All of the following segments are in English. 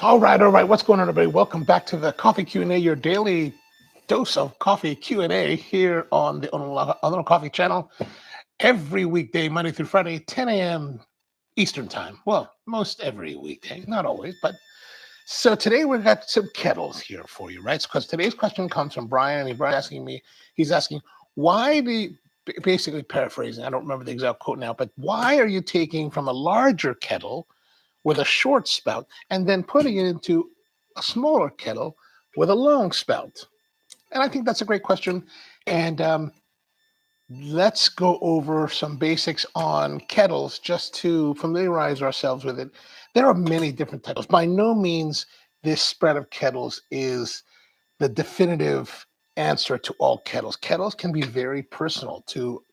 All right, all right. What's going on, everybody? Welcome back to the Coffee Q&A, your daily dose of coffee Q&A here on the Ono Coffee channel. Every weekday, Monday through Friday, 10 a.m. Eastern time. Well, most every weekday, not always, but so today we've got some kettles here for you, right? Because today's question comes from Brian, and he's asking, why the, basically paraphrasing, I don't remember the exact quote now, but why are you taking from a larger kettle with a short spout and then putting it into a smaller kettle with a long spout? And I think that's a great question. And let's go over some basics on kettles just to familiarize ourselves with it. There are many different types. By no means this spread of kettles is the definitive answer to all kettles. Kettles can be very personal to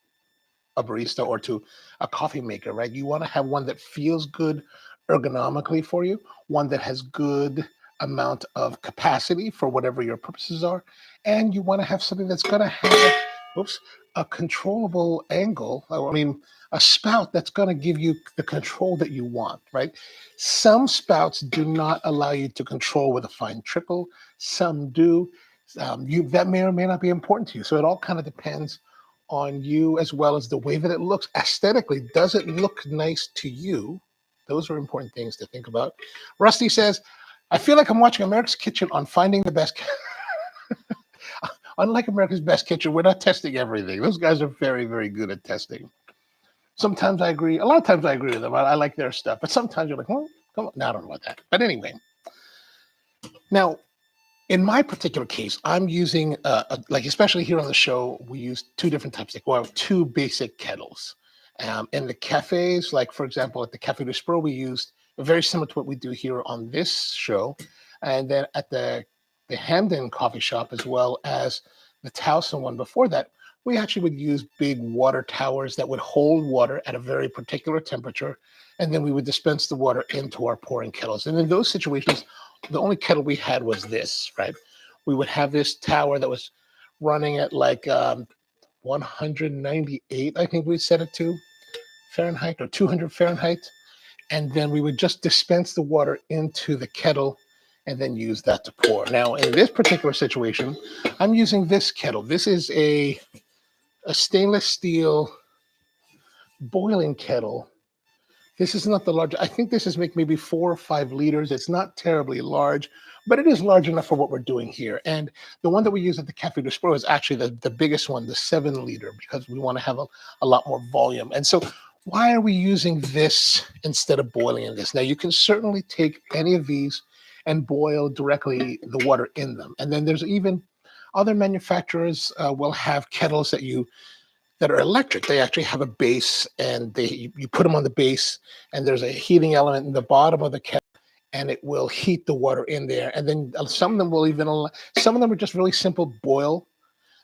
a barista or to a coffee maker, right? You want to have one that feels good ergonomically for you, one that has good amount of capacity for whatever your purposes are, and you want to have something that's going to have, a controllable angle. I mean, a spout that's going to give you the control that you want, right? Some spouts do not allow you to control with a fine trickle. Some do. That may or may not be important to you. So it all kind of depends on you, as well as the way that it looks aesthetically. Does it look nice to you? Those are important things to think about. Rusty says, I feel like I'm watching America's Kitchen on finding the best. Unlike America's Best Kitchen, we're not testing everything. Those guys are very, very good at testing. Sometimes I agree. A lot of times I agree with them. I like their stuff. But sometimes you're like, well, come on. No, I don't know about that. But anyway. Now, in my particular case, I'm using, like especially here on the show, we use two different types. Well, two basic kettles. In the cafes, like for example, at the Cafe du Spro, we used very similar to what we do here on this show. And then at the Hamden coffee shop, as well as the Towson one before that, we actually would use big water towers that would hold water at a very particular temperature. And then we would dispense the water into our pouring kettles. And in those situations, the only kettle we had was this, right? We would have this tower that was running at like 198, I think we set it to Fahrenheit, or 200 Fahrenheit. And then we would just dispense the water into the kettle and then use that to pour. Now, in this particular situation, I'm using this kettle. This is a stainless steel boiling kettle. This is not the large. I think this is maybe 4 or 5 liters. It's not terribly large, but it is large enough for what we're doing here. And the one that we use at the Cafe du Spro is actually the biggest one, the 7 liter, because we want to have a lot more volume. And so why are we using this instead of boiling in this? Now, you can certainly take any of these and boil directly the water in them. And then there's even other manufacturers will have kettles that are electric. They actually have a base, and you put them on the base, and there's a heating element in the bottom of the kettle, and it will heat the water in there. And then some of them will some of them are just really simple boil.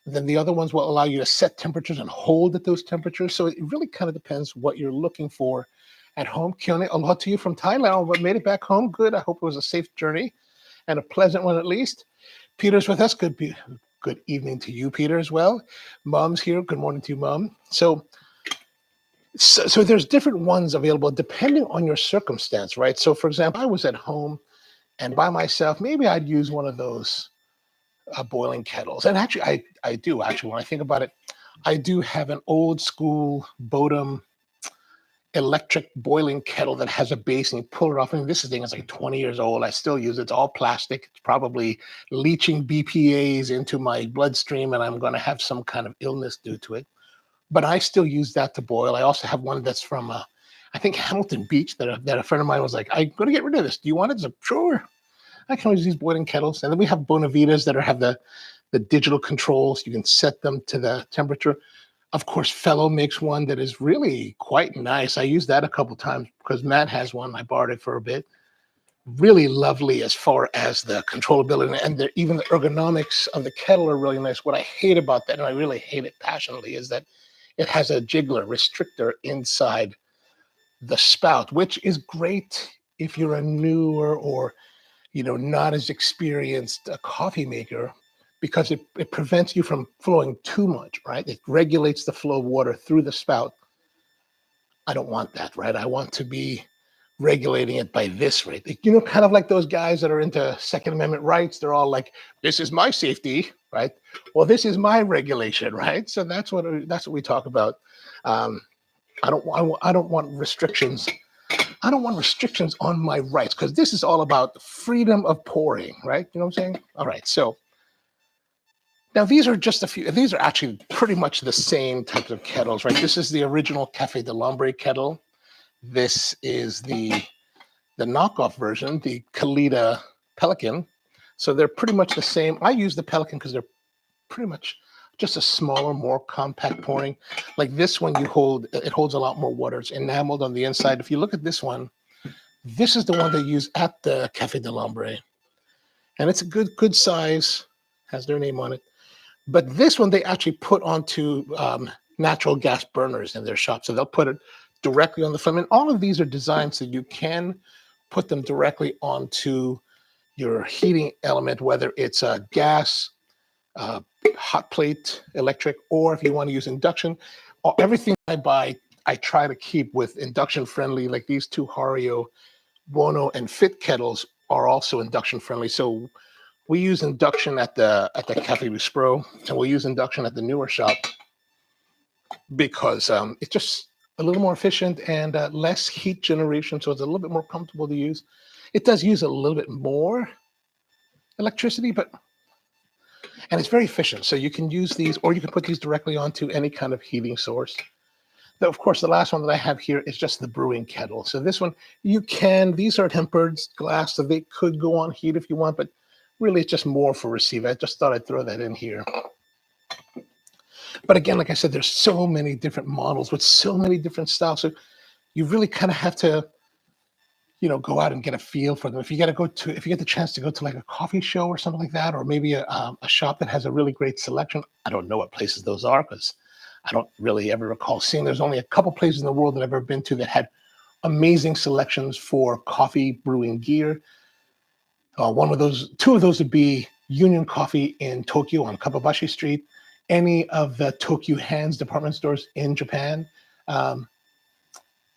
And then the other ones will allow you to set temperatures and hold at those temperatures. So it really kind of depends what you're looking for at home. Kione, aloha to you from Thailand, but made it back home. Good. I hope it was a safe journey and a pleasant one at least. Peter's with us. Good evening to you, Peter, as well. Mom's here. Good morning to you, Mom. So there's different ones available depending on your circumstance, right? So for example, I was at home and by myself, maybe I'd use one of those boiling kettles. And actually, I do. Actually, when I think about it, I do have an old school Bodum electric boiling kettle that has a base, and you pull it off. And this thing is like 20 years old. I still use it. It's all plastic. It's probably leaching BPAs into my bloodstream, and I'm going to have some kind of illness due to it. But I still use that to boil. I also have one that's from, I think, Hamilton Beach that a friend of mine was like, I'm going to get rid of this. Do you want it? So, sure. I can always use boiling kettles. And then we have Bonavitas that have the digital controls. You can set them to the temperature. Of course, Fellow makes one that is really quite nice. I used that a couple times because Matt has one. I borrowed it for a bit. Really lovely as far as the controllability, and even the ergonomics of the kettle are really nice. What I hate about that, and I really hate it passionately, is that it has a jiggler restrictor inside the spout, which is great if you're a newer or not as experienced a coffee maker, because it prevents you from flowing too much, right? It regulates the flow of water through the spout. I don't want that, right? I want to be regulating it by this rate. You know, kind of like those guys that are into Second Amendment rights. They're all like, "This is my safety," right? Well, this is my regulation, right? So that's what we talk about. Um, I don't want restrictions. I don't want restrictions on my rights, because this is all about freedom of pouring, right? You know what I'm saying? All right. So now these are just a few. These are actually pretty much the same types of kettles, right? This is the original Café de l'Hambre kettle. This is the knockoff version, the Kalita Pelican. So they're pretty much the same. I use the Pelican because they're pretty much just a smaller, more compact pouring. Like this one, it holds a lot more water. It's enameled on the inside. If you look at this one, this is the one they use at the Café de l'Hambre, and it's a good size. Has their name on it. But this one they actually put onto natural gas burners in their shop, so they'll put it directly on the flame. And all of these are designed so you can put them directly onto your heating element, whether it's a gas, hot plate, electric, or if you want to use induction. Everything I buy, I try to keep with induction friendly. Like these two Hario, Buono, and Fit kettles are also induction friendly. So we use induction at the Cafe Bispro, and we use induction at the newer shop because it's just a little more efficient and less heat generation, so it's a little bit more comfortable to use. It does use a little bit more electricity, and it's very efficient. So you can use these, or you can put these directly onto any kind of heating source. Now, of course, the last one that I have here is just the brewing kettle. So this one, these are tempered glass, so they could go on heat if you want, but really it's just more for receive. I just thought I'd throw that in here. But again, like I said, there's so many different models with so many different styles. So you really kind of have to, go out and get a feel for them. If you get the chance to go to like a coffee show or something like that, or maybe a shop that has a really great selection. I don't know what places those are because I don't really ever recall seeing. There's only a couple places in the world that I've ever been to that had amazing selections for coffee brewing gear. Two of those would be Union Coffee in Tokyo on Kababashi Street, any of the Tokyo Hands department stores in Japan,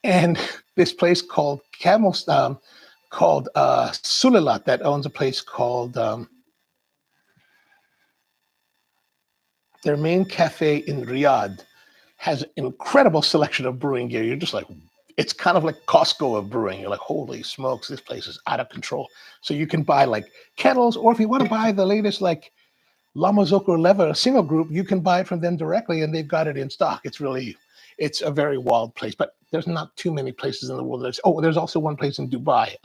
and this place called Sulilat that owns a place called their main cafe in Riyadh has an incredible selection of brewing gear. You're just like, it's kind of like Costco of brewing. You're like, holy smokes, this place is out of control. So you can buy like kettles, or if you want to buy the latest like Lamazoko Lever single group, you can buy it from them directly, and they've got it in stock. It's a very wild place, but there's not too many places in the world. There's also one place in Dubai,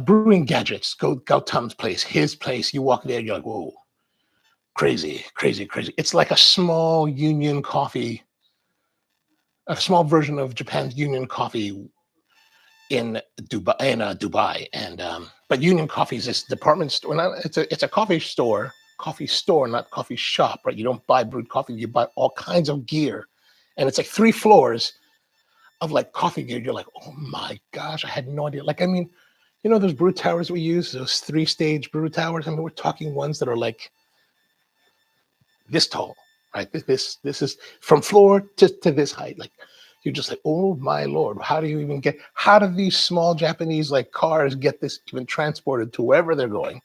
Brewing Gadgets, Gautam's place, his place. You walk there, you're like, whoa, crazy, crazy, crazy. It's like a small Union Coffee, a small version of Japan's Union Coffee in Dubai, and but Union Coffee is this department store. It's a coffee store, not coffee shop, right? You don't buy brewed coffee, you buy all kinds of gear, and it's like 3 floors of like coffee gear. You're like, oh my gosh, I had no idea. Like, I mean, those brew towers we use, those 3-stage brew towers. I mean, we're talking ones that are like this tall, right? This is from floor to this height. Like, you're just like, oh my Lord, how do these small Japanese like cars get this even transported to wherever they're going?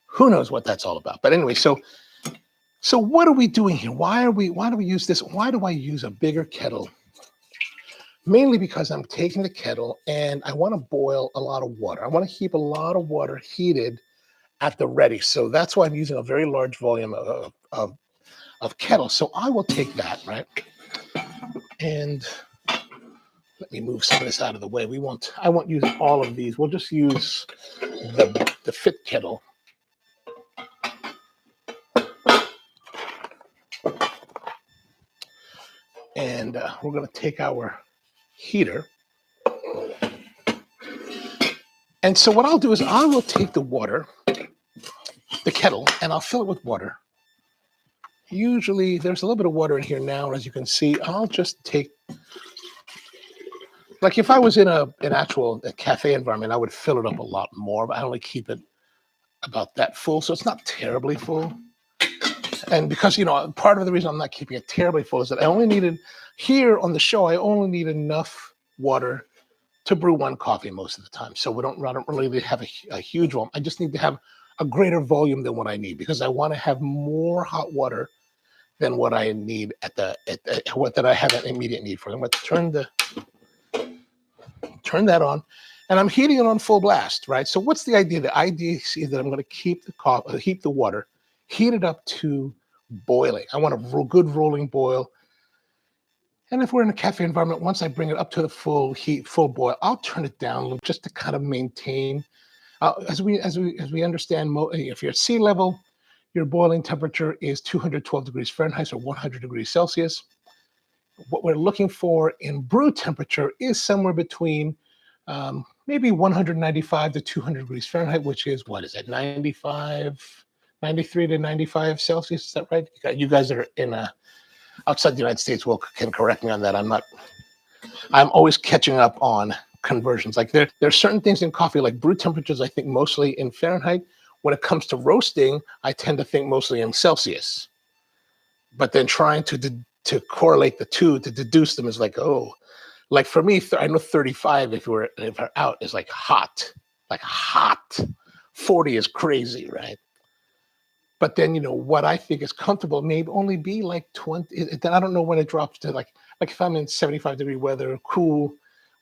Who knows what that's all about? But anyway, so what are we doing here? Why do we use this? Why do I use a bigger kettle? Mainly because I'm taking the kettle and I want to boil a lot of water. I want to keep a lot of water heated at the ready. So that's why I'm using a very large volume of kettle. So I will take that, right? And let me move some of this out of the way. I won't use all of these. We'll just use the Fit kettle. And we're going to take our heater. And so what I'll do is I will take the water, the kettle, and I'll fill it with water. Usually there's a little bit of water in here now. As you can see, I'll just take, like if I was in a cafe environment, I would fill it up a lot more, but I only keep it about that full. So it's not terribly full. And because, part of the reason I'm not keeping it terribly full is that here on the show, I only need enough water to brew one coffee most of the time. So I don't really have a huge volume. I just need to have a greater volume than what I need because I want to have more hot water than what I need what that I have an immediate need for. I'm going to turn that on, and I'm heating it on full blast, right? So what's the idea? The idea is that I'm going to keep heat the water, heat it up to boiling. I want a good rolling boil. And if we're in a cafe environment, once I bring it up to the full heat, full boil, I'll turn it down a little just to kind of maintain. As we understand, if you're at sea level, your boiling temperature is 212 degrees Fahrenheit or 100 degrees Celsius. What we're looking for in brew temperature is somewhere between maybe 195 to 200 degrees Fahrenheit, which is, what is it, 93 to 95 Celsius? Is that right? You guys that are outside the United States can correct me on that. I'm always catching up on conversions. Like there's certain things in coffee, like brew temperatures, I think mostly in Fahrenheit. When it comes to roasting, I tend to think mostly in Celsius. But then trying to correlate the two, to deduce them is like, oh, like for me, I know 35 if we're out is like hot. 40 is crazy, right? But then, what I think is comfortable may only be like 20. I don't know when it drops to like if I'm in 75-degree weather, cool,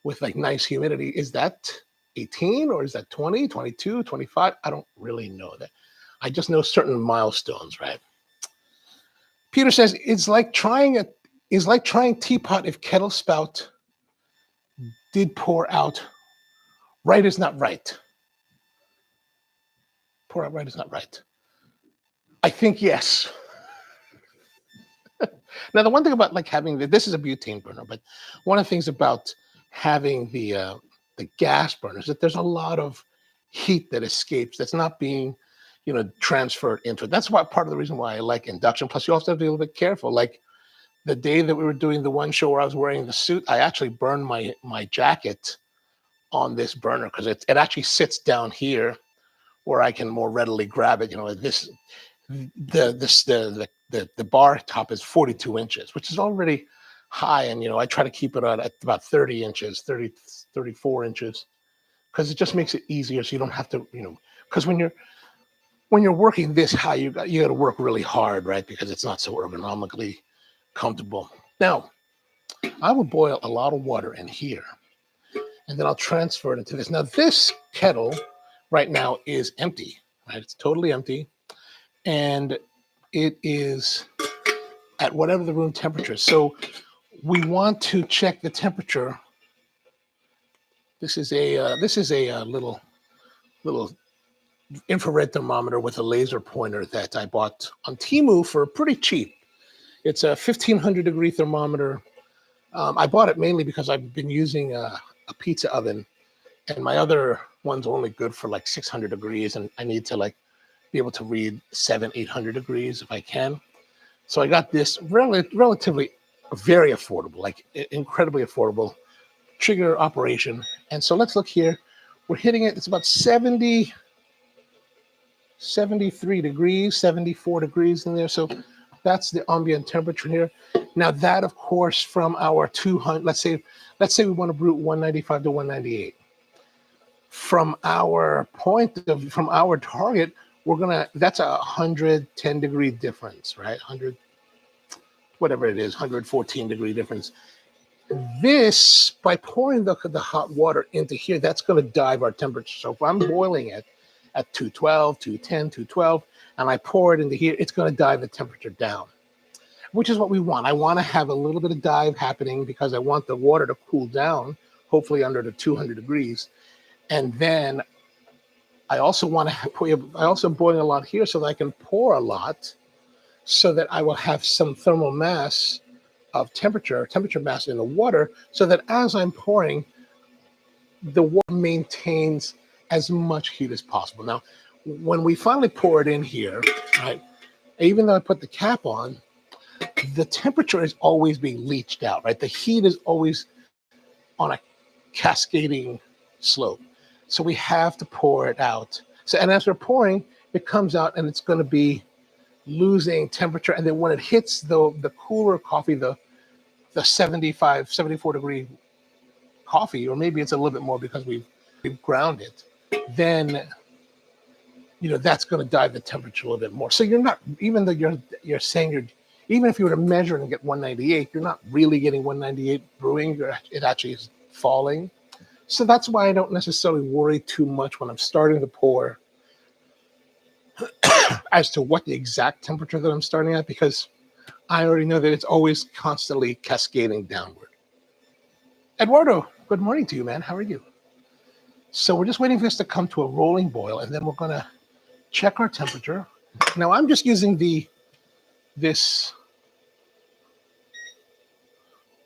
with like nice humidity, is that 18 or is that 20, 22, 25? I don't really know that. I just know certain milestones, right? Peter says, it's like trying teapot if kettle spout did pour out. Right is not right. Pour out right is not right. I think yes. Now, the one thing about like having this is a butane burner, but one of the things about having the gas burners is that there's a lot of heat that escapes that's not being, transferred into it. That's why part of the reason why I like induction. Plus, you also have to be a little bit careful. Like the day that we were doing the one show where I was wearing the suit, I actually burned my jacket on this burner because it actually sits down here where I can more readily grab it. The bar top is 42 inches, which is already high. And, I try to keep it at about 30 inches, 34 inches, because it just makes it easier. So you don't have to, because when you're working this high, you got to work really hard, right? Because it's not so ergonomically comfortable. Now, I will boil a lot of water in here, and then I'll transfer it into this. Now, this kettle right now is empty, right? It's totally empty. And it is at whatever the room temperature is. So we want to check the temperature. This is a little infrared thermometer with a laser pointer that I bought on Temu for pretty cheap. It's a 1500 degree thermometer. I bought it mainly because I've been using a pizza oven, and my other one's only good for like 600 degrees, and I need to be able to read 800 degrees if I can. So I got this relatively very affordable, like incredibly affordable trigger operation. And so let's look here. We're hitting it. It's about 73 degrees, 74 degrees in there. So that's the ambient temperature here. Now that, of course, from our 200, let's say we want to brew 195 to 198. From our target, that's 110 degree difference, right? 100, whatever it is, 114 degree difference. This, by pouring the hot water into here, that's going to dive our temperature. So if I'm boiling it at 212, 210, 212, and I pour it into here, it's going to dive the temperature down, which is what we want. I want to have a little bit of dive happening because I want the water to cool down, hopefully under the 200 degrees. And then I also want to I also boiling a lot here so that I can pour a lot so that I will have some thermal mass of temperature mass in the water so that as I'm pouring, the water maintains as much heat as possible. Now, when we finally pour it in here, right, even though I put the cap on, the temperature is always being leached out, right? The heat is always on a cascading slope. So we have to pour it out. So, and as we're pouring, it comes out and it's going to be losing temperature. And then when it hits the cooler coffee, the 75, 74 degree coffee, or maybe it's a little bit more because we've ground it, then that's going to dive the temperature a little bit more. So you're not, even though you're saying even if you were to measure and get 198, you're not really getting 198 brewing. It actually is falling. So that's why I don't necessarily worry too much when I'm starting to pour as to what the exact temperature that I'm starting at, because I already know that it's always constantly cascading downward. Eduardo, good morning to you, man. How are you? So we're just waiting for this to come to a rolling boil, and then we're going to check our temperature. Now I'm just using this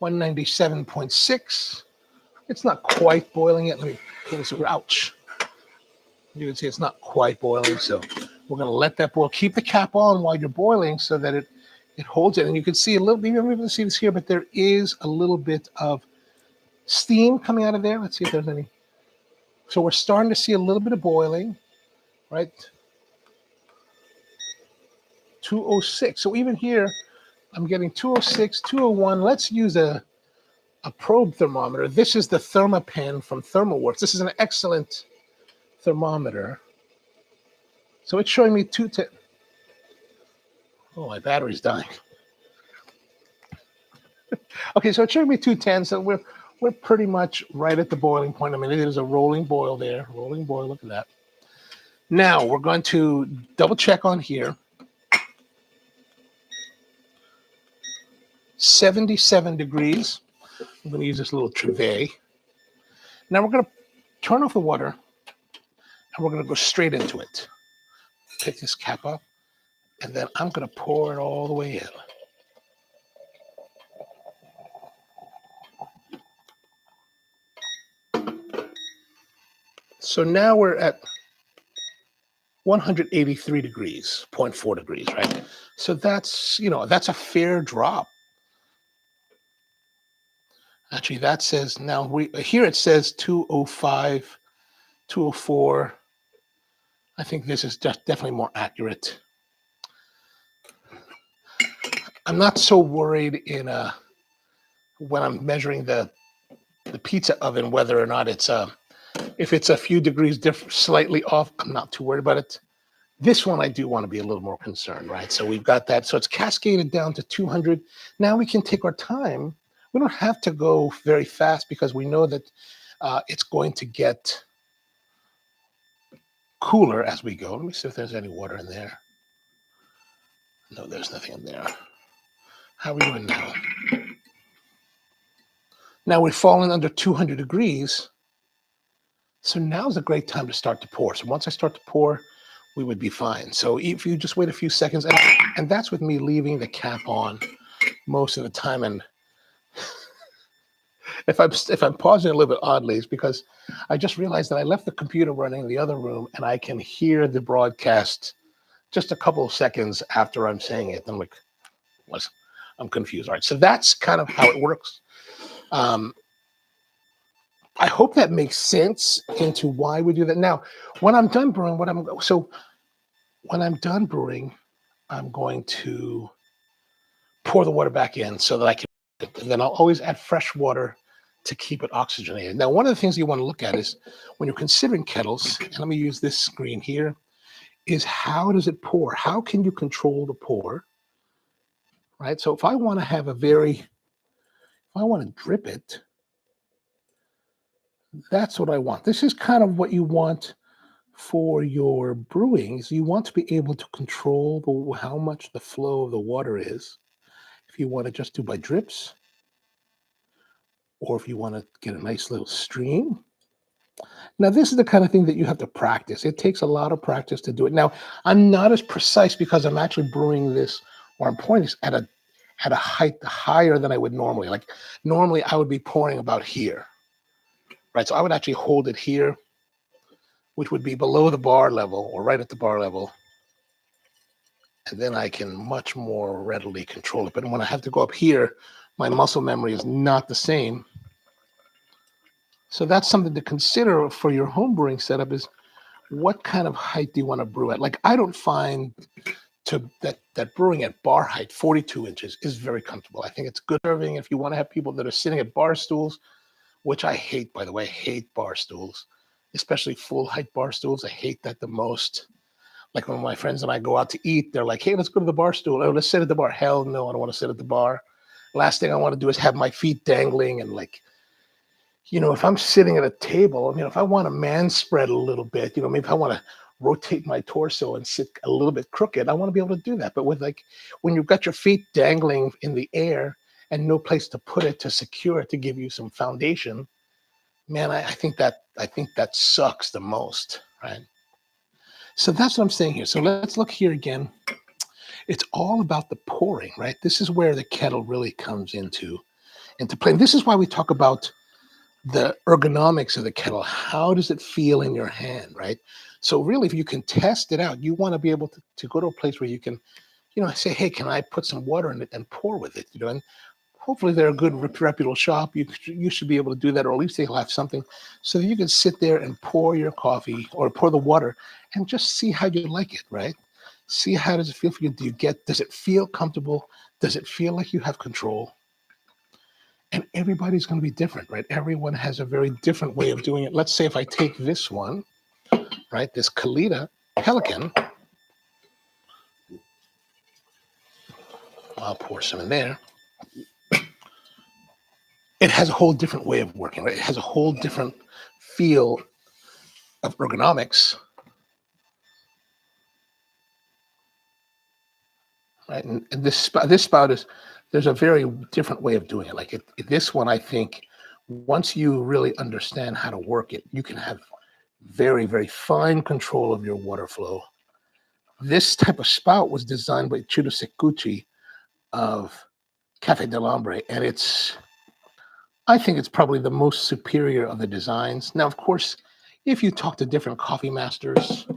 197.6. It's not quite boiling yet. Let me pull this over. Ouch. You can see it's not quite boiling, so we're going to let that boil. Keep the cap on while you're boiling so that it holds it. And you can see a little, you don't even see this here, but there is a little bit of steam coming out of there. Let's see if there's any. So we're starting to see a little bit of boiling, right? 206. So even here, I'm getting 206, 201. Let's use a probe thermometer. This is the ThermaPen from ThermalWorks. This is an excellent thermometer. So it's showing me 210. Oh, my battery's dying. Okay, so it's showing me 210. So we're pretty much right at the boiling point. I mean, it is a rolling boil there. Rolling boil, look at that. Now we're going to double check on here. 77 degrees. I'm going to use this little trivet. Now we're going to turn off the water, and we're going to go straight into it. Pick this cap up, and then I'm going to pour it all the way in. So now we're at 183 degrees, 0.4 degrees, right? So that's, that's a fair drop. Actually, that says now here it says 205, 204. I think this is just definitely more accurate. I'm not so worried when I'm measuring the pizza oven whether or not it's if it's a few degrees slightly off. I'm not too worried about it. This one I do want to be a little more concerned, right? So we've got that. So it's cascaded down to 200. Now we can take our time. We don't have to go very fast because we know that it's going to get cooler as we go. Let me see if there's any water in there. No, there's nothing in there. How are we doing now? Now we've fallen under 200 degrees. So now's a great time to start to pour. So once I start to pour, we would be fine. So if you just wait a few seconds, and that's with me leaving the cap on most of the time. And if I'm pausing a little bit oddly, it's because I just realized that I left the computer running in the other room, and I can hear the broadcast just a couple of seconds after I'm saying it. I'm like, I'm confused. All right, so that's kind of how it works. I hope that makes sense into why we do that. Now, when I'm done brewing, I'm going to pour the water back in so that I can, and then I'll always add fresh water to keep it oxygenated. Now, one of the things you want to look at is when you're considering kettles, and let me use this screen here, is how does it pour? How can you control the pour, right? So if I want to drip it, that's what I want. This is kind of what you want for your brewing. Is you want to be able to control how much the flow of the water is. If you want to just do by drips, or if you want to get a nice little stream. Now, this is the kind of thing that you have to practice. It takes a lot of practice to do it. Now, I'm not as precise because I'm actually brewing this, or I'm pouring this at a height higher than I would normally. Like normally I would be pouring about here, right? So I would actually hold it here, which would be below the bar level or right at the bar level. And then I can much more readily control it. But when I have to go up here, my muscle memory is not the same. So that's something to consider for your home brewing setup is what kind of height do you want to brew at? Like I don't find that brewing at bar height, 42 inches, is very comfortable. I think it's good serving if you want to have people that are sitting at bar stools which I hate, by the way. I hate bar stools, especially full height bar stools. I hate that the most. Like when my friends and I go out to eat, they're like, hey, let's go to the bar stool. Oh, let's sit at the bar. Hell no, I don't want to sit at the bar. Last thing I want to do is have my feet dangling and like, if I'm sitting at a table, if I want to man spread a little bit, maybe if I want to rotate my torso and sit a little bit crooked, I want to be able to do that. But with like when you've got your feet dangling in the air and no place to put it to secure it to give you some foundation, man, I think that sucks the most, right? So that's what I'm saying here. So let's look here again. It's all about the pouring, right? This is where the kettle really comes into play. And this is why we talk about the ergonomics of the kettle. How does it feel in your hand, right? So really, if you can test it out, you want to be able to go to a place where you can, say, hey, can I put some water in it and pour with it? And hopefully they're a good reputable shop. You should be able to do that, or at least they'll have something so that you can sit there and pour your coffee or pour the water and just see how you like it, right? See how does it feel for you? Does it feel comfortable? Does it feel like you have control? And everybody's going to be different, right? Everyone has a very different way of doing it. Let's say if I take this one, right, this Kalita Pelican, I'll pour some in there. It has a whole different way of working, right? It has a whole different feel of ergonomics, right? And this spout is, there's a very different way of doing it. Like this one, I think, once you really understand how to work it, you can have very, very fine control of your water flow. This type of spout was designed by Chudo Sekuchi of Cafe del Hombre, and I think it's probably the most superior of the designs. Now, of course, if you talk to different coffee masters,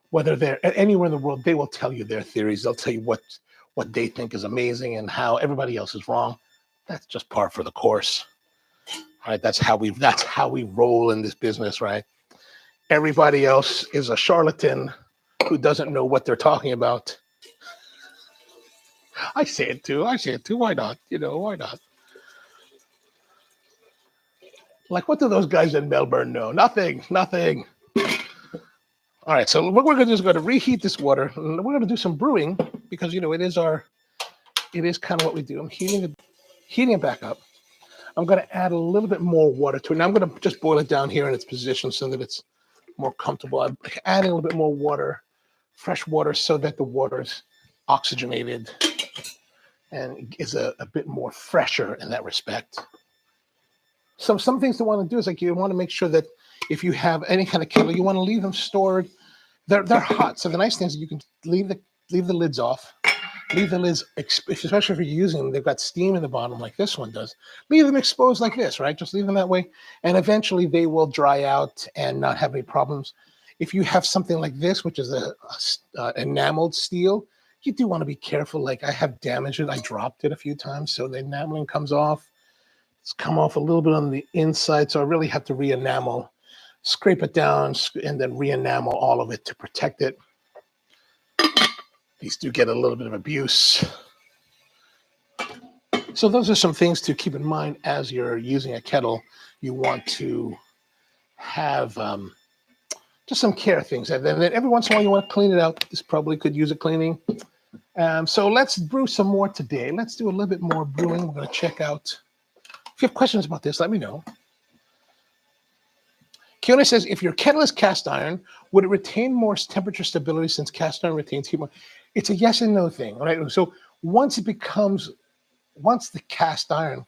whether they're anywhere in the world, they will tell you their theories. They'll tell you what they think is amazing and how everybody else is wrong. That's just par for the course, right? That's how we roll in this business, right? Everybody else is a charlatan who doesn't know what they're talking about. I say it too. Why not? Why not? Like, what do those guys in Melbourne know? Nothing. All right, so what we're going to do is going to reheat this water. And we're going to do some brewing because, it is kind of what we do. I'm heating it back up. I'm going to add a little bit more water to it. Now I'm going to just boil it down here in its position so that it's more comfortable. I'm adding a little bit more water, fresh water, so that the water's oxygenated and is a bit more fresher in that respect. So some things to want to do is like you want to make sure that if you have any kind of kettle, you want to leave them stored. They're hot. So the nice thing is you can leave the lids off. Leave the lids, especially if you're using them, they've got steam in the bottom like this one does. Leave them exposed like this, right? Just leave them that way. And eventually they will dry out and not have any problems. If you have something like this, which is a enameled steel, you do want to be careful. Like I have damaged it. I dropped it a few times. So the enameling comes off. It's come off a little bit on the inside. So I really have to re-enamel, scrape it down, and then re-enamel all of it to protect it. These do get a little bit of abuse. So those are some things to keep in mind as you're using a kettle. You want to have just some care things. And then every once in a while you want to clean it out. This probably could use a cleaning. So let's brew some more today. Let's do a little bit more brewing. We're going to check out. If you have questions about this, let me know. Kiona says, if your kettle is cast iron, would it retain more temperature stability since cast iron retains heat more? It's a yes and no thing, right? So once the cast iron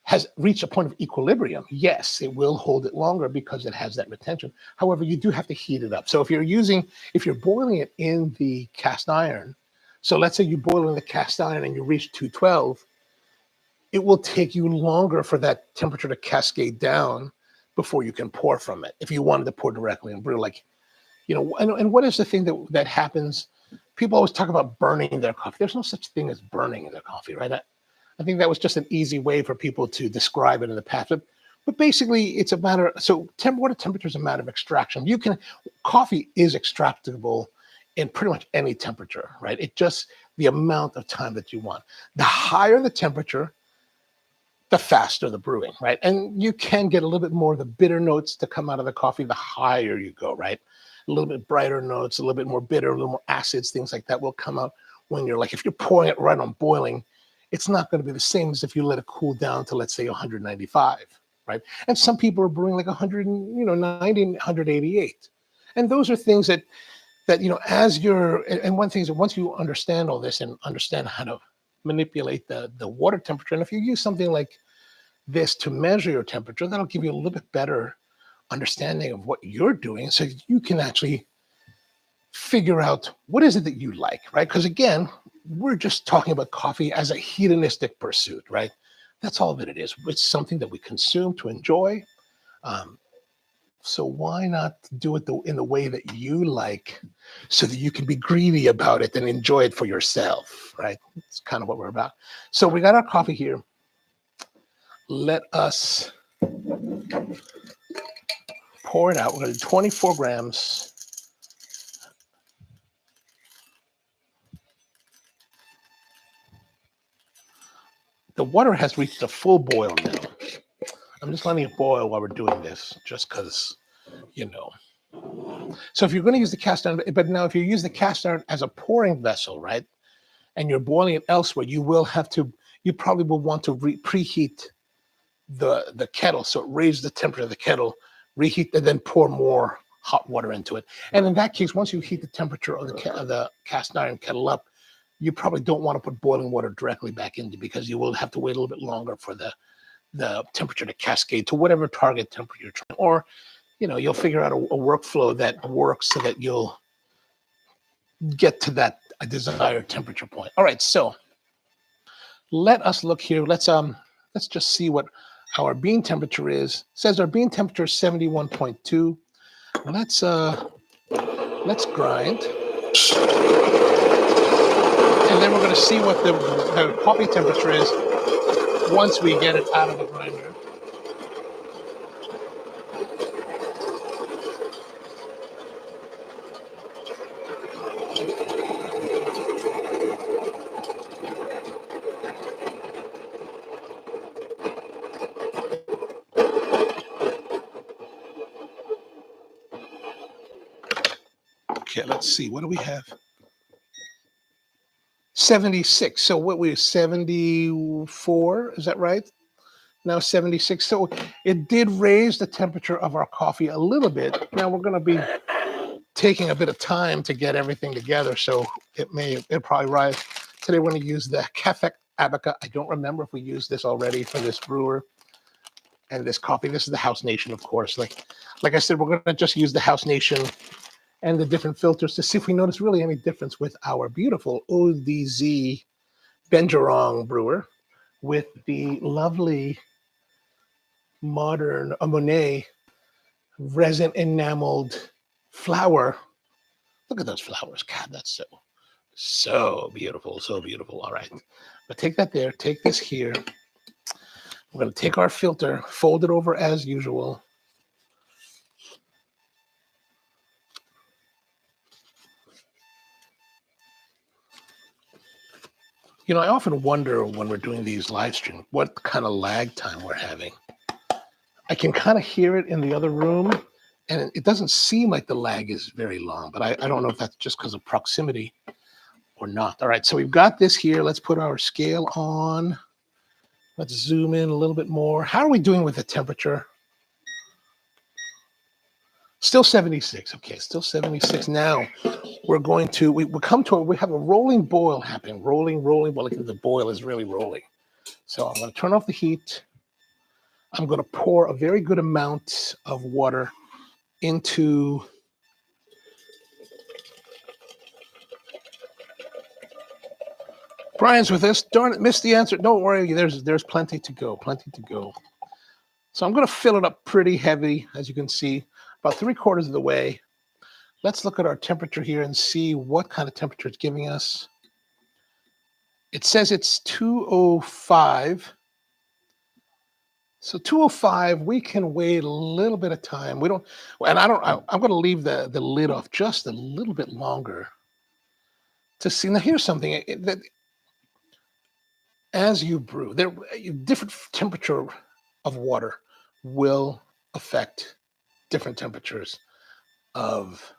has reached a point of equilibrium, yes, it will hold it longer because it has that retention. However, you do have to heat it up. So if you're boiling it in the cast iron, so let's say you boil in the cast iron and you reach 212, it will take you longer for that temperature to cascade down before you can pour from it. If you wanted to pour directly and brew, like, and what is the thing that happens? People always talk about burning their coffee. There's no such thing as burning in their coffee, right? I think that was just an easy way for people to describe it in the past. But basically, it's a matter. So water temperature is a matter of extraction. Coffee is extractable in pretty much any temperature, right? It just the amount of time that you want. The higher the temperature, the faster the brewing, right? And you can get a little bit more of the bitter notes to come out of the coffee the higher you go, right? A little bit brighter notes, a little bit more bitter, a little more acids, things like that will come out when you're like, if you're pouring it right on boiling, it's not going to be the same as if you let it cool down to, let's say, 195, right? And some people are brewing like 190, 188. And those are things that as you're, and one thing is that once you understand all this and understand how to manipulate the water temperature, and if you use something like this to measure your temperature, that'll give you a little bit better understanding of what you're doing, so you can actually figure out what is it that you like, right? Because again, we're just talking about coffee as a hedonistic pursuit, right? That's all that it is. It's something that we consume to enjoy. So why not do it in the way that you like, so that you can be greedy about it and enjoy it for yourself, right? It's kind of what we're about. So we got our coffee here. Let us pour it out. We're going to do 24 grams. The water has reached a full boil now. I'm just letting it boil while we're doing this, just because, So if you're going to use the cast iron, but now if you use the cast iron as a pouring vessel, right, and you're boiling it elsewhere, you probably will want to preheat the kettle, so it raises the temperature of the kettle, reheat, and then pour more hot water into it. And in that case, once you heat the temperature of the cast iron kettle up, you probably don't want to put boiling water directly back into, because you will have to wait a little bit longer for the temperature to cascade to whatever target temperature you're trying. Or, you'll figure out a workflow that works so that you'll get to that desired temperature point. All right, so let us look here. Let's just see what our bean temperature is. It says our bean temperature is 71.2. Let's grind. And then we're going to see what the coffee temperature is once we get it out of the grinder. Okay, let's see. What do we have? 76. So what we 74? Is that right? Now 76. So it did raise the temperature of our coffee a little bit. Now we're going to be taking a bit of time to get everything together, so it'll probably rise. Today we're going to use the Cafe Arabica. I don't remember if we used this already for this brewer and this coffee. This is the House Nation, of course. Like I said, we're going to just use the House Nation and the different filters to see if we notice really any difference with our beautiful ODZ Benjerong brewer with the lovely modern Monet resin enameled flower. Look at those flowers. God, that's so beautiful, so beautiful. All right, but take that there, take this here. We're going to take our filter, fold it over as usual. I often wonder when we're doing these live streams, what kind of lag time we're having. I can kind of hear it in the other room, and it doesn't seem like the lag is very long, but I don't know if that's just because of proximity or not. All right, so we've got this here. Let's put our scale on. Let's zoom in a little bit more. How are we doing with the temperature? Still 76. Okay, still 76. Now we're going to, we have a rolling boil happening. Rolling boil. The boil is really rolling. So I'm going to turn off the heat. I'm going to pour a very good amount of water into Bryan's with us. Darn it, missed the answer. Don't worry, there's plenty to go. So I'm going to fill it up pretty heavy, as you can see, about 3/4 of the way. Let's look at our temperature here and see what kind of temperature it's giving us. It says it's 205. So 205, we can wait a little bit of time. I'm going to leave the lid off just a little bit longer to see. Now here's something that as you brew, there different temperature of water will affect different temperatures of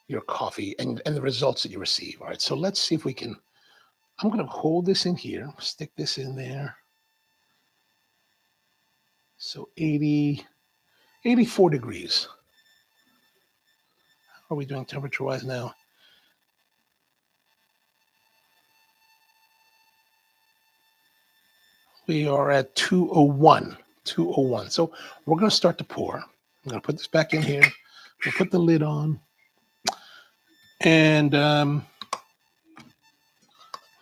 your coffee and the results that you receive. All right, so let's see if we can. I'm going to hold this in here, stick this in there. So 84 degrees. How are we doing temperature wise now? We are at 201. 201. So we're going to start to pour. I'm going to put this back in here. We'll put the lid on. And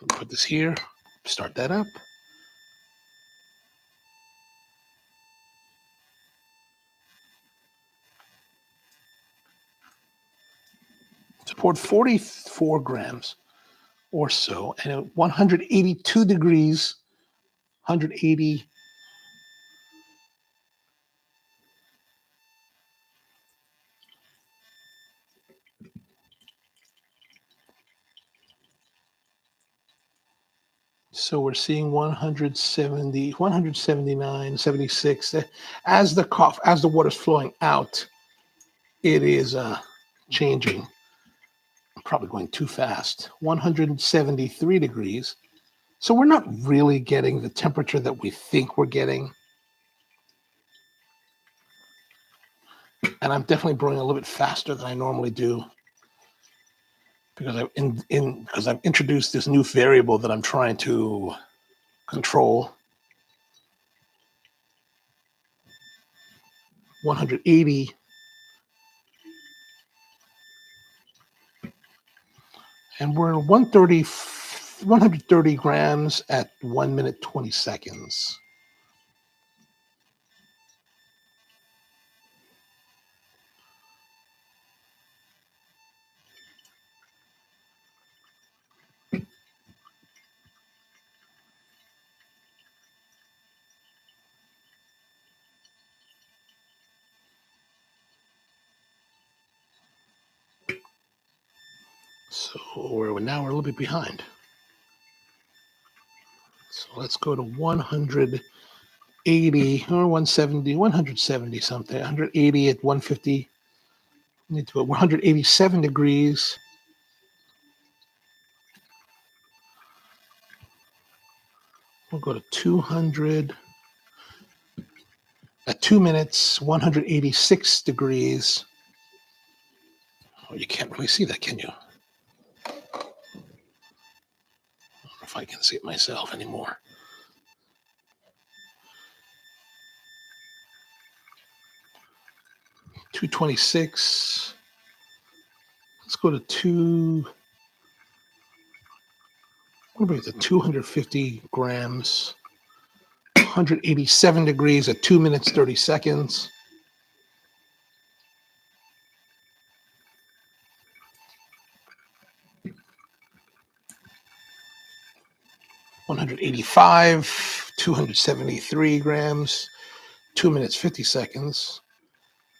put this here. Start that up. So poured 44 grams or so, and at 182 degrees, 180. So we're seeing 170, 179, 76. As the water's flowing out, it is changing. I'm probably going too fast. 173 degrees. So we're not really getting the temperature that we think we're getting. And I'm definitely brewing a little bit faster than I normally do, because I've introduced this new variable that I'm trying to control. 180. And we're 130 grams at 1 minute 20 seconds. So we're now a little bit behind. So let's go to 180 or 170, 170 something, 180 at 150. Need to go 187 degrees. We'll go to 200 at 2 minutes, 186 degrees. Oh, you can't really see that, can you? I don't know if I can see it myself anymore. $226. Let's go to what about the 250 grams, 187 degrees at 2 minutes, 30 seconds. $185, 273 grams, 2 minutes, 50 seconds.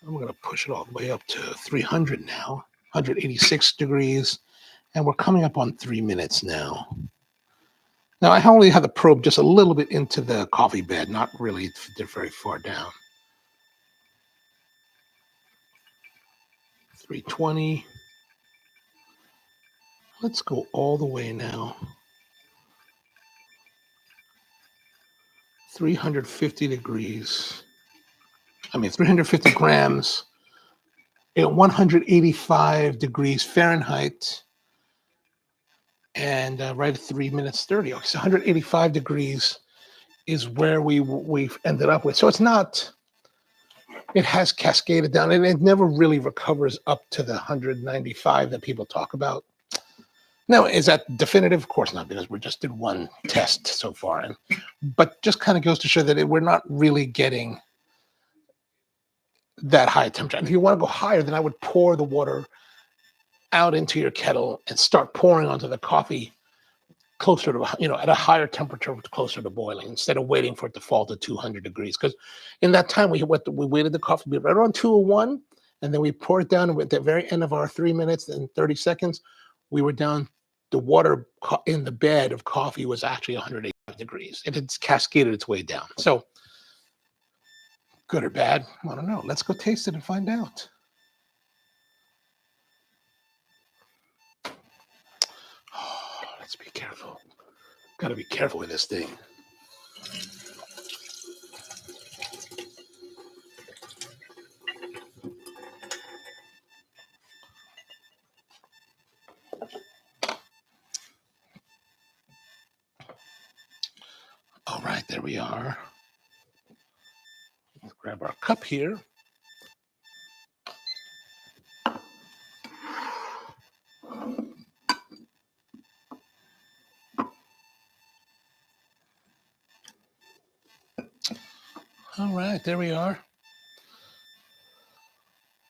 I'm going to push it all the way up to 300 now, 186 degrees, and we're coming up on 3 minutes now. Now, I only have the probe just a little bit into the coffee bed, not really very far down. 320. Let's go all the way now. 350 degrees. 350 grams at 185 degrees Fahrenheit, and right at 3 minutes 30. Okay, so 185 degrees is where we've ended up with. So it's not, it has cascaded down, and it never really recovers up to the 195 that people talk about. Now, is that definitive? Of course not, because we just did one test so far. But just kind of goes to show that we're not really getting that high temperature. And if you want to go higher, then I would pour the water out into your kettle and start pouring onto the coffee closer to, at a higher temperature, closer to boiling, instead of waiting for it to fall to 200 degrees. Because in that time, we waited the coffee to be right around 201, and then we poured it down. At the very end of our 3 minutes and 30 seconds, we were down the water in the bed of coffee was actually 185 degrees. It had cascaded its way down. So good or bad, I don't know. Let's go taste it and find out. Oh, let's be careful. Got to be careful with this thing. All right, there we are. Let's grab our cup here. All right, there we are.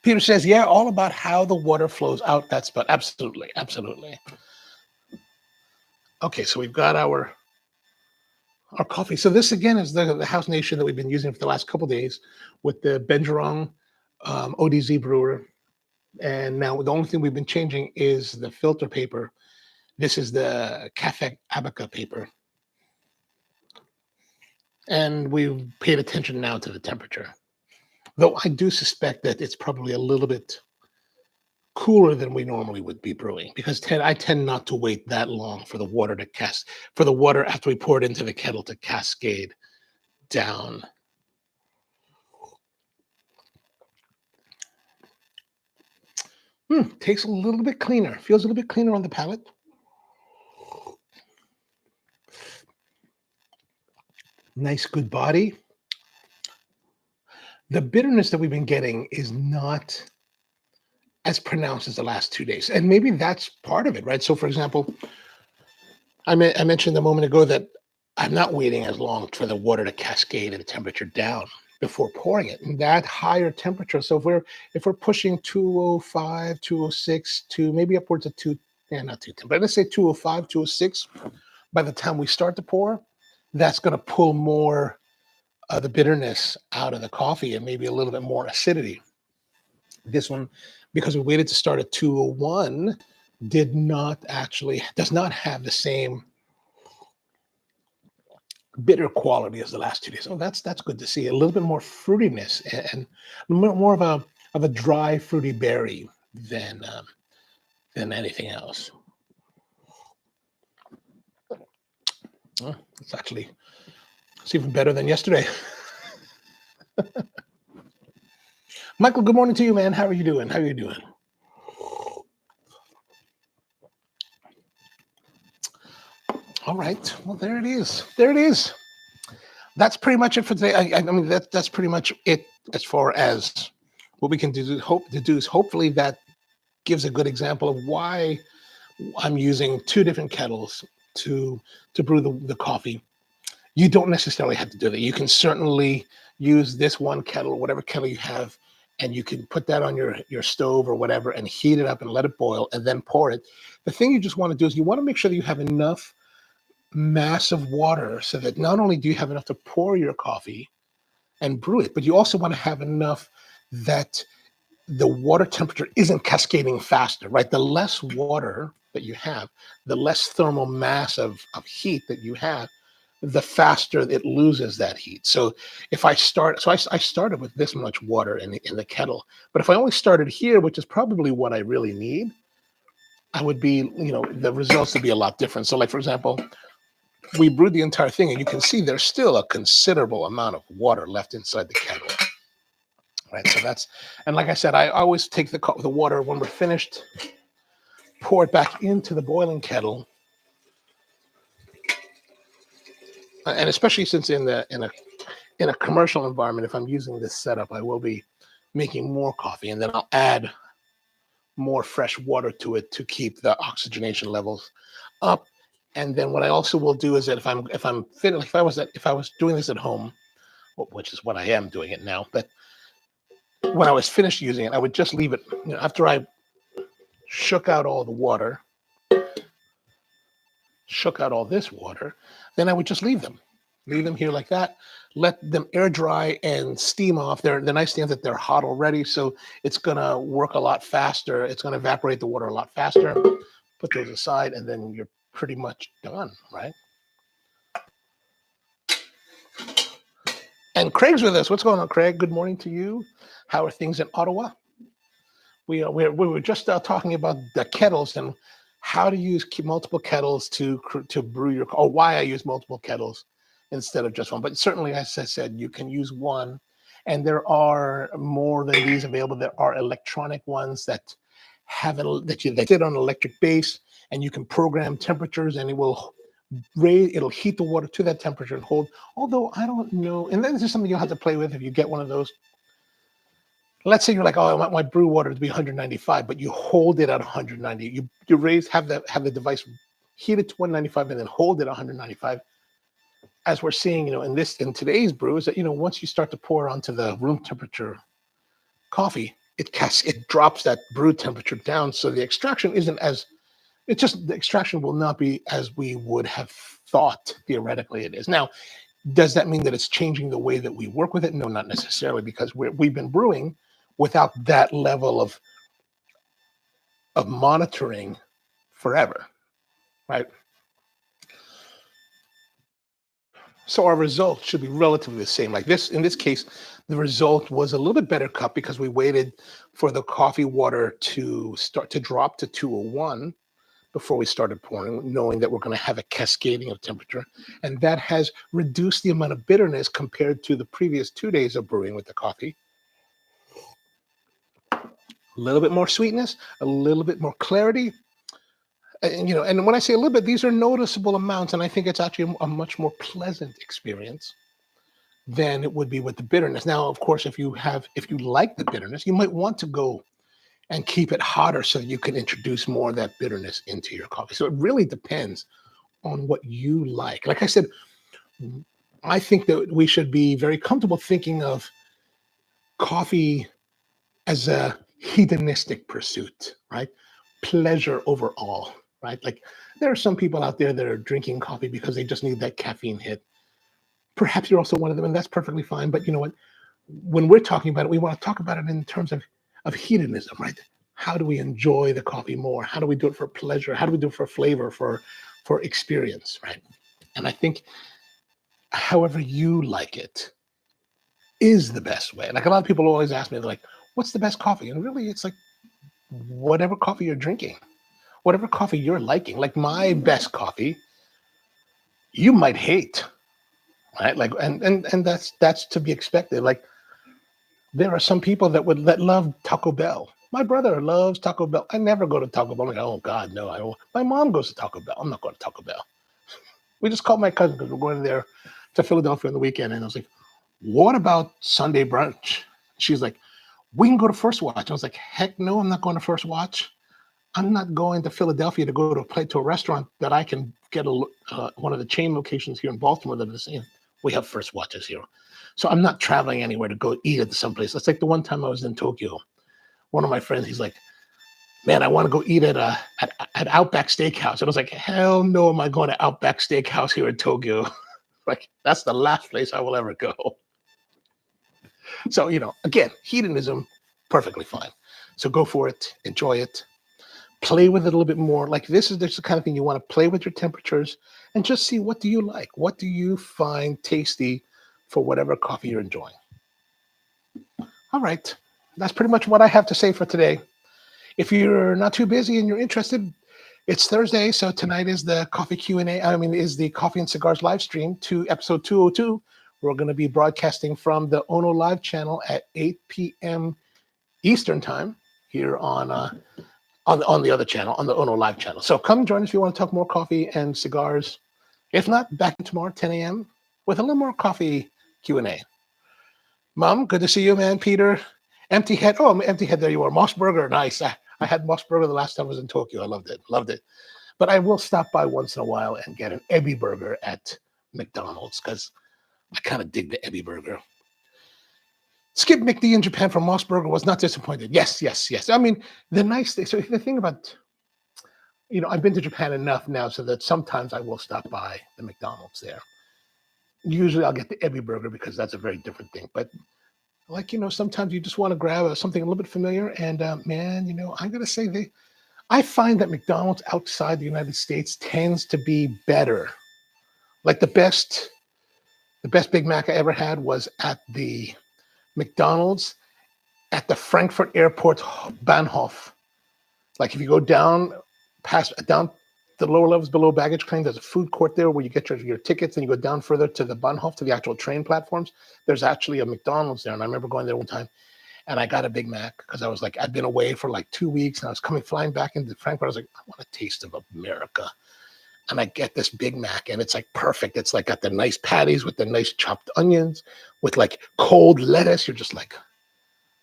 Peter says, yeah, all about how the water flows out that spout. Absolutely, absolutely. Okay, so we've got our coffee. So this again is the house nation that we've been using for the last couple of days with the Benjerong ODZ brewer. And now the only thing we've been changing is the filter paper. This is the Cafe Abaca paper. And we've paid attention now to the temperature. Though I do suspect that it's probably a little bit cooler than we normally would be brewing, because I tend not to wait that long for the water to after we pour it into the kettle to cascade down. Tastes a little bit cleaner. Feels a little bit cleaner on the palate. Nice, good body. The bitterness that we've been getting is not as pronounced as the last 2 days. And maybe that's part of it, right? So, for example, I mentioned a moment ago that I'm not waiting as long for the water to cascade in temperature down before pouring it. And that higher temperature, so if we're pushing 205, 206 to maybe upwards of not 210, but let's say 205, 206, by the time we start to pour, that's going to pull more the bitterness out of the coffee and maybe a little bit more acidity. This one, because we waited to start at 201, does not have the same bitter quality as the last 2 days. So that's good to see. A little bit more fruitiness and more of a dry fruity berry than anything else. Oh, it's even better than yesterday. Michael, good morning to you, man. How are you doing? All right. Well, there it is. That's pretty much it for today. I mean, that's pretty much it as far as what we can do. Hopefully that gives a good example of why I'm using two different kettles to brew the coffee. You don't necessarily have to do that. You can certainly use this one kettle, whatever kettle you have, and you can put that on your stove or whatever and heat it up and let it boil and then pour it. The thing you just want to do is you want to make sure that you have enough mass of water so that not only do you have enough to pour your coffee and brew it, but you also want to have enough that the water temperature isn't cascading faster, right? The less water that you have, the less thermal mass of heat that you have, the faster it loses that heat. So if I started with this much water in the kettle, but if I only started here, which is probably what I really need, I would be, the results would be a lot different. So like, for example, we brewed the entire thing and you can see there's still a considerable amount of water left inside the kettle. Right, so and like I said, I always take the water when we're finished, pour it back into the boiling kettle, and especially since in a commercial environment, if I'm using this setup, I will be making more coffee, and then I'll add more fresh water to it to keep the oxygenation levels up. And then what I also will do is that if I was doing this at home, which is what I am doing it now, but when I was finished using it, I would just leave it, after I shook out all the water, shook out all this water, then I would just leave them here like that, let them air dry and steam off. The nice thing is that they're hot already, so it's going to work a lot faster. It's going to evaporate the water a lot faster. put those aside, and then you're pretty much done, right? And Craig's with us. What's going on, Craig? Good morning to you. How are things in Ottawa? We were just talking about the kettles and how to use multiple kettles to brew your, or why I use multiple kettles instead of just one. But certainly, as I said, you can use one, and there are more than these available. There are electronic ones that have that sit on an electric base, and you can program temperatures, and it will it'll heat the water to that temperature and hold. Although I don't know, and this is something you'll have to play with if you get one of those. Let's say you're like, oh, I want my brew water to be 195, but you hold it at 190. You have the device heated to 195 and then hold it at 195. As we're seeing, in today's brew, is that once you start to pour onto the room temperature coffee, it drops that brew temperature down, so the extraction isn't as the extraction will not be as we would have thought theoretically it is. Now, does that mean that it's changing the way that we work with it? No, not necessarily, because we've been brewing without that level of monitoring forever, right? So our result should be relatively the same. Like this, in this case, the result was a little bit better cup because we waited for the coffee water to start to drop to 201 before we started pouring, knowing that we're going to have a cascading of temperature. And that has reduced the amount of bitterness compared to the previous 2 days of brewing with the coffee. A little bit more sweetness, a little bit more clarity. And when I say a little bit, these are noticeable amounts, and I think it's actually a much more pleasant experience than it would be with the bitterness. Now, of course, if you like the bitterness, you might want to go and keep it hotter so that you can introduce more of that bitterness into your coffee. So it really depends on what you like. Like I said, I think that we should be very comfortable thinking of coffee as a hedonistic pursuit, right? Pleasure overall, right? Like there are some people out there that are drinking coffee because they just need that caffeine hit. Perhaps you're also one of them, and that's perfectly fine. But you know what? When we're talking about it, we want to talk about it in terms of hedonism, right? How do we enjoy the coffee more? How do we do it for pleasure? How do we do it for flavor, for experience, right? And I think however you like it is the best way. Like a lot of people always ask me, they're like, what's the best coffee? And really, it's like whatever coffee you're drinking, whatever coffee you're liking. Like my best coffee, you might hate, right? Like, and that's to be expected. Like there are some people that love Taco Bell. My brother loves Taco Bell. I never go to Taco Bell. I'm like, oh God, no. I don't. My mom goes to Taco Bell. I'm not going to Taco Bell. We just called my cousin because we're going there to Philadelphia on the weekend, and I was like, what about Sunday brunch? She's like, we can go to First Watch. I was like, heck no, I'm not going to First Watch. I'm not going to Philadelphia to go to a restaurant that I can get one of the chain locations here in Baltimore that is, we have First Watches here. So I'm not traveling anywhere to go eat at someplace. It's like the one time I was in Tokyo. One of my friends, he's like, man, I want to go eat at Outback Steakhouse. And I was like, hell no, am I going to Outback Steakhouse here in Tokyo? Like, that's the last place I will ever go. So, again, hedonism, perfectly fine. So go for it, enjoy it, play with it a little bit more. Like this is the kind of thing you want to play with your temperatures and just see, what do you like? What do you find tasty for whatever coffee you're enjoying? All right. That's pretty much what I have to say for today. If you're not too busy and you're interested, it's Thursday, so tonight is the coffee Q&A. Is the Coffee and Cigars live stream to episode 202. We're going to be broadcasting from the Ono Live channel at 8 p.m. Eastern time here on the other channel, on the Ono Live channel. So come join us if you want to talk more coffee and cigars. If not, back tomorrow, 10 a.m. with a little more coffee Q&A. Mom, good to see you, man. Peter, Empty Head. Oh, Empty Head, there you are. Moss Burger, nice. I had Moss Burger the last time I was in Tokyo. I loved it. But I will stop by once in a while and get an Ebi Burger at McDonald's because I kind of dig the Ebi Burger. Skip McD in Japan from Moss Burger was not disappointed. Yes. I mean, the nice thing. So the thing about, I've been to Japan enough now so that sometimes I will stop by the McDonald's there. Usually I'll get the Ebi Burger because that's a very different thing. But sometimes you just want to grab something a little bit familiar. And man, I'm going to say I find that McDonald's outside the United States tends to be better. Like the best Big Mac I ever had was at the McDonald's at the Frankfurt Airport Bahnhof. Like if you go down the lower levels below baggage claim, there's a food court there where you get your tickets, and you go down further to the Bahnhof, to the actual train platforms. There's actually a McDonald's there, and I remember going there one time, and I got a Big Mac because I was like, I'd been away for like 2 weeks, and I was flying back into Frankfurt. I was like, I want a taste of America. And I get this Big Mac, and it's like perfect. It's like got the nice patties with the nice chopped onions, with like cold lettuce. You're just like,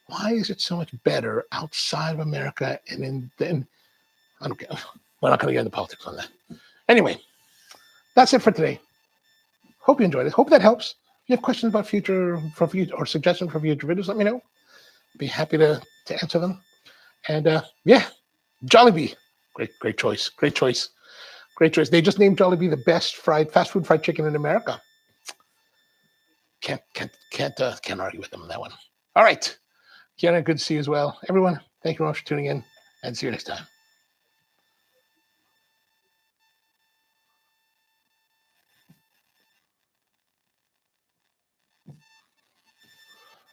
why is it so much better outside of America? And I don't care. We're not going to get into politics on that. Anyway, that's it for today. Hope you enjoyed it. Hope that helps. If you have questions about future or suggestions for future videos, let me know. Be happy to answer them. And yeah, Jollibee, great choice. They just named Jollibee the best fast food fried chicken in America. Can't argue with them on that one. All right, Kiana, good to see you as well. Everyone, thank you very much for tuning in, and see you next time.